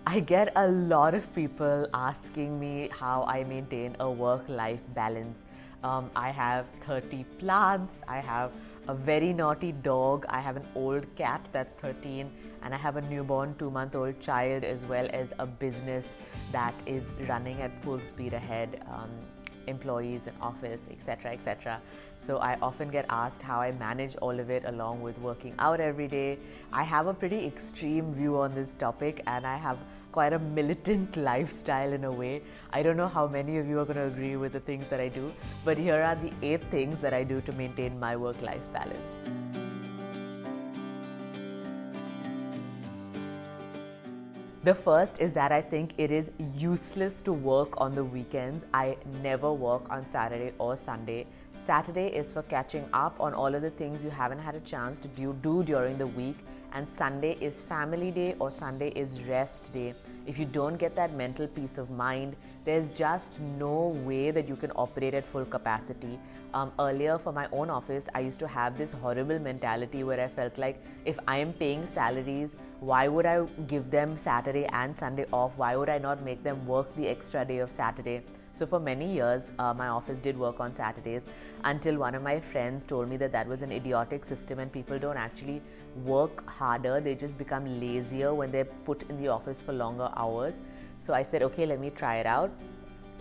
I get a lot of people asking me how I maintain a work-life balance. I have 30 plants, I have a very naughty dog, I have an old cat that's 13, and I have a newborn 2-month-old child, as well as a business that is running at full speed ahead. Employees in office, etc., etc. So I often get asked how I manage all of it along with working out every day. I have a pretty extreme view on this topic, and I have quite a militant lifestyle in a way. I don't know how many of you are going to agree with the things that I do, but here are the 8 things that I do to maintain my work-life balance. The first is that I think it is useless to work on the weekends. I never work on Saturday or Sunday. Saturday is for catching up on all of the things you haven't had a chance to do during the week, and Sunday is family day or Sunday is rest day. If you don't get that mental peace of mind, there's just no way that you can operate at full capacity. Earlier for my own office, I used to have this horrible mentality where I felt like if I am paying salaries, why would I give them Saturday and Sunday off? Why would I not make them work the extra day of Saturday? So for many years, my office did work on Saturdays until one of my friends told me that that was an idiotic system and people don't actually work harder, they just become lazier when they're put in the office for longer hours. So I said, okay, let me try it out.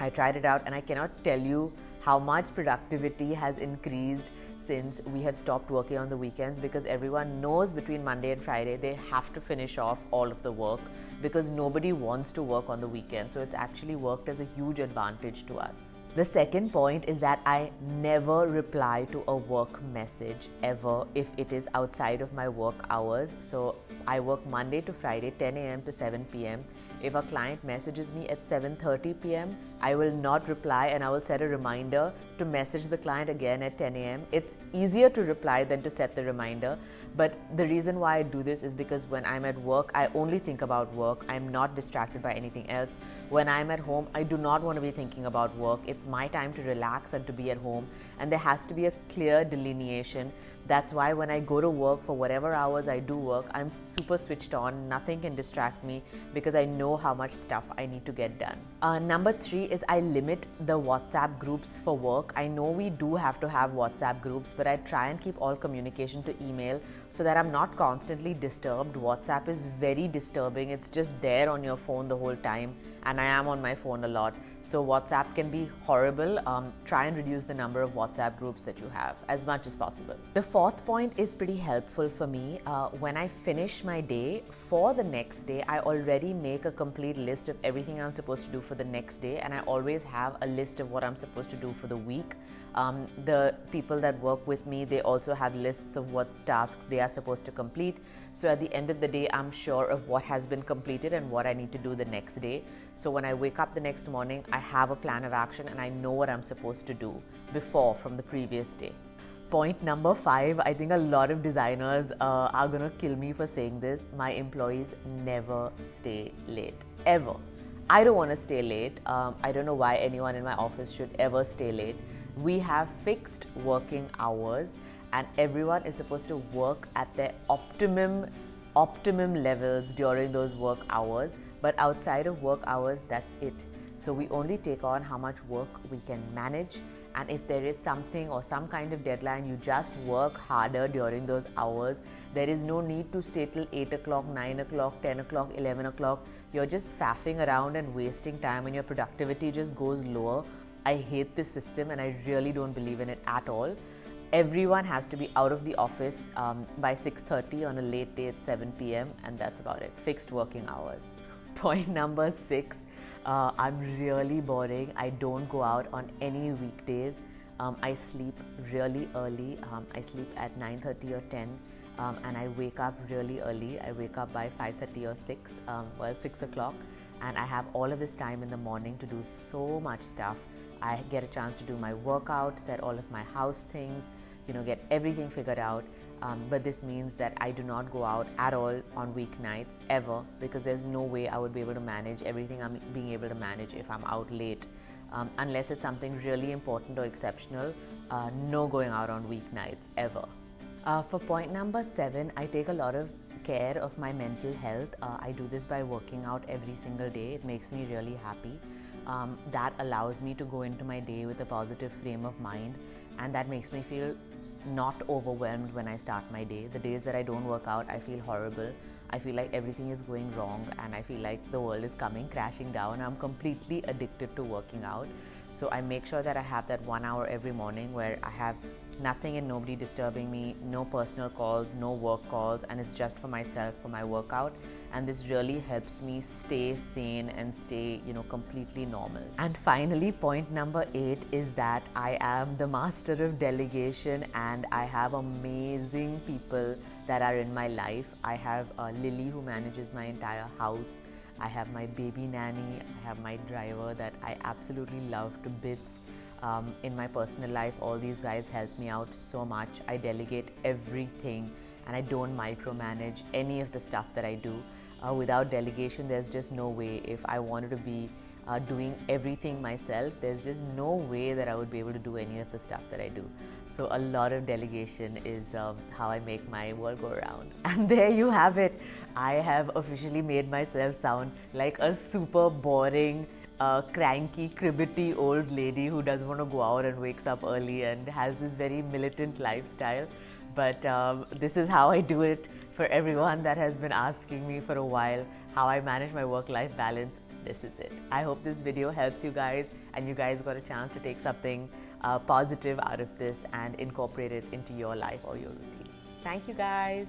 I tried it out, and I cannot tell you how much productivity has increased since we have stopped working on the weekends, because everyone knows between Monday and Friday they have to finish off all of the work because nobody wants to work on the weekend. So it's actually worked as a huge advantage to us. The second point is that I never reply to a work message ever if it is outside of my work hours. So I work Monday to Friday, 10 a.m. to 7 p.m. If a client messages me at 7:30 p.m., I will not reply, and I will set a reminder to message the client again at 10 a.m. It's easier to reply than to set the reminder, but the reason why I do this is because when I'm at work, I only think about work. I'm not distracted by anything else. When I'm at home, I do not want to be thinking about work. It's my time to relax and to be at home, and there has to be a clear delineation. That's why when I go to work, for whatever hours I do work, I'm super switched on. Nothing can distract me because I know how much stuff I need to get done. Number 3 is I limit the WhatsApp groups for work. I know we do have to have WhatsApp groups, but I try and keep all communication to email so that I'm not constantly disturbed. WhatsApp is very disturbing. It's just there on your phone the whole time, and I am on my phone a lot. So WhatsApp can be horrible. Try and reduce the number of WhatsApp groups that you have as much as possible. The fourth point is pretty helpful for me. When I finish my day, for the next day, I already make a complete list of everything I'm supposed to do for the next day, and I always have a list of what I'm supposed to do for the week. The people that work with me, they also have lists of what tasks they are supposed to complete. So at the end of the day, I'm sure of what has been completed and what I need to do the next day. So when I wake up the next morning, I have a plan of action and I know what I'm supposed to do before from the previous day. Point number 5, I think a lot of designers are gonna kill me for saying this. My employees never stay late, ever. I don't want to stay late. I don't know why anyone in my office should ever stay late. We have fixed working hours, and everyone is supposed to work at their optimum levels during those work hours. But outside of work hours, that's it. So we only take on how much work we can manage, and if there is something or some kind of deadline, you just work harder during those hours. There is no need to stay till 8 o'clock, 9 o'clock, 10 o'clock, 11 o'clock. You're just faffing around and wasting time, and your productivity just goes lower. I hate this system, and I really don't believe in it at all. Everyone has to be out of the office by 6:30 on a late day at 7 p.m. and that's about it. Fixed working hours. Point number 6, I'm really boring. I don't go out on any weekdays. I sleep really early. I sleep at 9:30 or 10, and I wake up really early. I wake up by 5:30 or 6, 6 o'clock, and I have all of this time in the morning to do so much stuff. I get a chance to do my workout, set all of my house things, get everything figured out. But this means that I do not go out at all on weeknights ever, because there's no way I would be able to manage everything I'm being able to manage if I'm out late. Unless it's something really important or exceptional, no going out on weeknights ever. For point number 7, I take a lot of care of my mental health, I do this by working out every single day. It makes me really happy. That allows me to go into my day with a positive frame of mind, and that makes me feel not overwhelmed when I start my day. The days that I don't work out, I feel horrible. I feel like everything is going wrong, and I feel like the world is coming crashing down. I'm completely addicted to working out. So I make sure that I have that 1 hour every morning where I have nothing and nobody disturbing me, no personal calls, no work calls, and it's just for myself, for my workout. And this really helps me stay sane and stay, completely normal. And finally, point number 8 is that I am the master of delegation, and I have amazing people that are in my life. I have Lily, who manages my entire house. I have my baby nanny. I have my driver that I absolutely love to bits. In my personal life, all these guys help me out so much. I delegate everything, and I don't micromanage any of the stuff that I do. Without delegation, there's just no way. If I wanted to be doing everything myself, there's just no way that I would be able to do any of the stuff that I do. So a lot of delegation is how I make my world go around. And there you have it. I have officially made myself sound like a super boring, cranky, cribbity old lady who doesn't want to go out and wakes up early and has this very militant lifestyle. But this is how I do it. For everyone that has been asking me for a while how I manage my work-life balance, this is it. I hope this video helps you guys, and you guys got a chance to take something positive out of this and incorporate it into your life or your routine. Thank you guys.